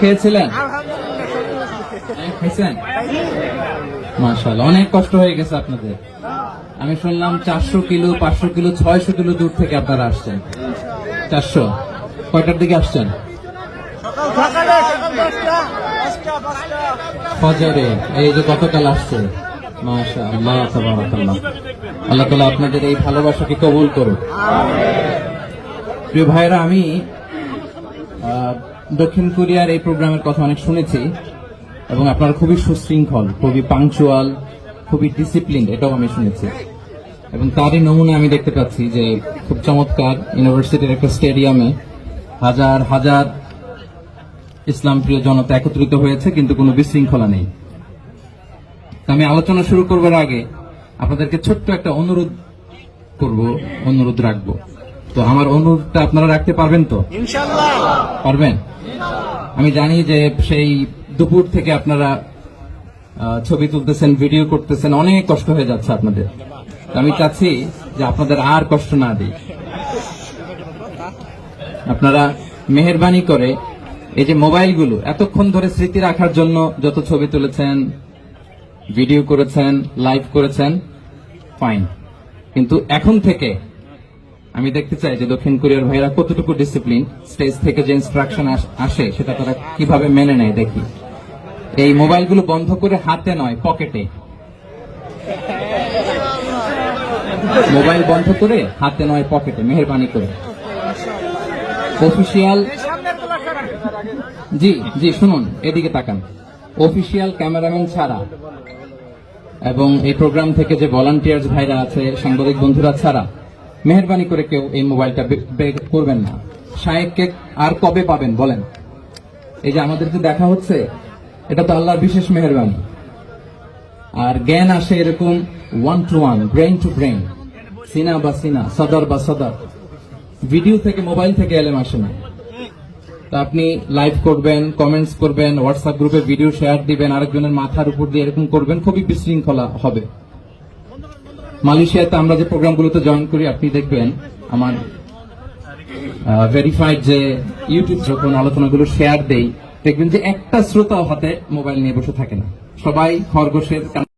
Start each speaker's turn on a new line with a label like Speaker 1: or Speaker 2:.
Speaker 1: খেয়েছিলেন? খাইছেন? মাশাআল্লাহ, অনেক কষ্ট হয়ে গেছে আপনাদের। আমি শুনলাম 400 কিলো, 500 কিলো, 600 কিলো দূর থেকে আপনারা আসছেন। 400 কয়টার দিকে আসছেন? ফজরে। এই যে গতকাল আসছে। মাশাআল্লাহ, তাবারাকাল্লাহ। আল্লাহ তাআলা আপনাদের এই ভালোবাসাকে কবুল করুন। প্রিয় ভাইরা, আমি দক্ষিণ কোরিয়ার এই প্রোগ্রামের কথা অনেক শুনেছি এবং আপনারা খুবই সুশৃঙ্খল, খুবই পাংচুয়াল, খুবই ডিসিপ্লিন, এটাও আমি শুনেছি। এবং তারই নমুনা আমি দেখতে পাচ্ছি যে খুব চমৎকার ইউনিভার্সিটির একটা স্টেডিয়ামে হাজার হাজার ইসলাম প্রিয় জনতা একত্রিত হয়েছে, কিন্তু কোনো বিশৃঙ্খলা নেই। আমি আলোচনা শুরু করবার আগে আপনাদেরকে ছোট্ট একটা অনুরোধ রাখবো। তো আমার অনুরোধটা আপনারা রাখতে পারবেন তো? ইনশাআল্লাহ পারবেন। আমি জানি যে সেই দুপুর থেকে আপনারা ছবি তুলতেছেন, ভিডিও করতেছেন, অনেক কষ্ট হয়ে যাচ্ছে আপনাদের। আমি চাচ্ছি যে আপনাদের আর কষ্ট না দিই। আপনারা মেহেরবানি করে এই যে মোবাইলগুলো এতক্ষণ ধরে স্মৃতি রাখার জন্য যত ছবি তুলেছেন, ভিডিও করেছেন, লাইভ করেছেন, ফাইন, কিন্তু এখন থেকে আমি দেখতে চাই যে দক্ষিণ কোরিয়ার ভাইরা কতটুকু ডিসিপ্লিন, স্টেজ থেকে যে ইনস্ট্রাকশন আসে সেটা তারা কিভাবে মেনে নেয় দেখি। এই মোবাইলগুলো বন্ধ করে হাতে নয়, পকেটে। মোবাইল বন্ধ করে হাতে নয়, পকেটে, মেহেরবানি করে। অফিসিয়াল, জি জি শুনুন, এদিকে তাকান। অফিসিয়াল ক্যামেরাম্যান ছাড়া এবং এই প্রোগ্রাম থেকে যে ভলান্টিয়ার্স ভাইরা আছে, সাংবাদিক বন্ধুরা ছাড়া মেহেরবানি করে কেউ এই মোবাইলটা বের করবেন না। শায়েককে আর কবে পাবেন বলেন? এই যে আমাদের যে দেখা হচ্ছে, এটা তো আল্লাহর বিশেষ মেহেরবানি। আর জ্ঞান আসে এরকম 1 to 1, ব্রেইন টু ব্রেইন, সিনা বা সিনা, সদর বা সদর। ভিডিও থেকে, মোবাইল থেকে এলেম আসে না। তা আপনি লাইভ করবেন, কমেন্টস করবেন, হোয়াটসঅ্যাপ গ্রুপে ভিডিও শেয়ার দিবেন, আরেকজনের মাথার উপর দিয়ে এরকম করবেন, খুবই বিশৃঙ্খলা হবে। মালয়েশিয়াতে আমরা যে প্রোগ্রামগুলোতে জয়েন করি, আপনি দেখবেন আমার ভেরিফাইড যে ইউটিউব যখন আলোচনাগুলো শেয়ার দেই, দেখবেন যে একটা শ্রোতাও হাতে মোবাইল নিয়ে বসে থাকে না, সবাই খরগোশের